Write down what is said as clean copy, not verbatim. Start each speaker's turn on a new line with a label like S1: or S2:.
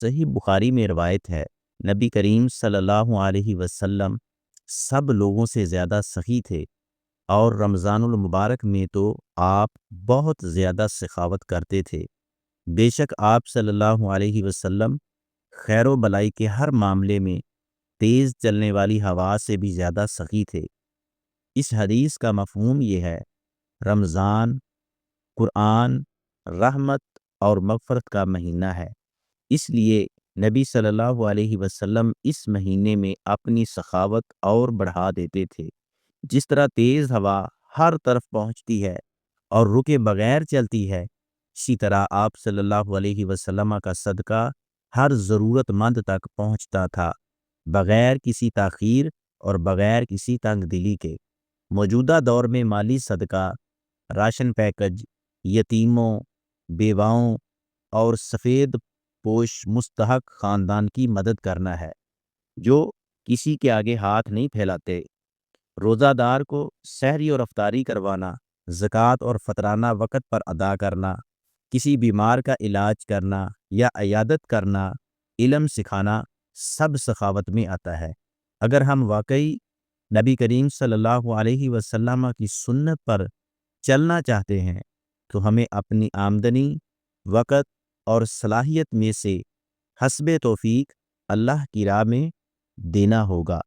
S1: صحیح بخاری میں روایت ہے، نبی کریم صلی اللہ علیہ وسلم سب لوگوں سے زیادہ سخی تھے، اور رمضان المبارک میں تو آپ بہت زیادہ سخاوت کرتے تھے۔ بے شک آپ صلی اللہ علیہ وسلم خیر و بلائی کے ہر معاملے میں تیز چلنے والی ہوا سے بھی زیادہ سخی تھے۔ اس حدیث کا مفہوم یہ ہے، رمضان قرآن، رحمت اور مغفرت کا مہینہ ہے، اس لیے نبی صلی اللہ علیہ وسلم اس مہینے میں اپنی سخاوت اور بڑھا دیتے تھے۔ جس طرح تیز ہوا ہر طرف پہنچتی ہے اور رکے بغیر چلتی ہے، اسی طرح آپ صلی اللہ علیہ وسلم کا صدقہ ہر ضرورت مند تک پہنچتا تھا، بغیر کسی تاخیر اور بغیر کسی تنگ دلی کے۔ موجودہ دور میں مالی صدقہ، راشن پیکج، یتیموں، بیواؤں اور سفید پوش مستحق خاندان کی مدد کرنا ہے، جو کسی کے آگے ہاتھ نہیں پھیلاتے۔ روزہ دار کو سحری اور افطاری کروانا، زکوٰۃ اور فطرانہ وقت پر ادا کرنا، کسی بیمار کا علاج کرنا یا عیادت کرنا، علم سکھانا، سب سخاوت میں آتا ہے۔ اگر ہم واقعی نبی کریم صلی اللہ علیہ وسلم کی سنت پر چلنا چاہتے ہیں تو ہمیں اپنی آمدنی، وقت اور صلاحیت میں سے حسب توفیق اللہ کی راہ میں دینا ہوگا۔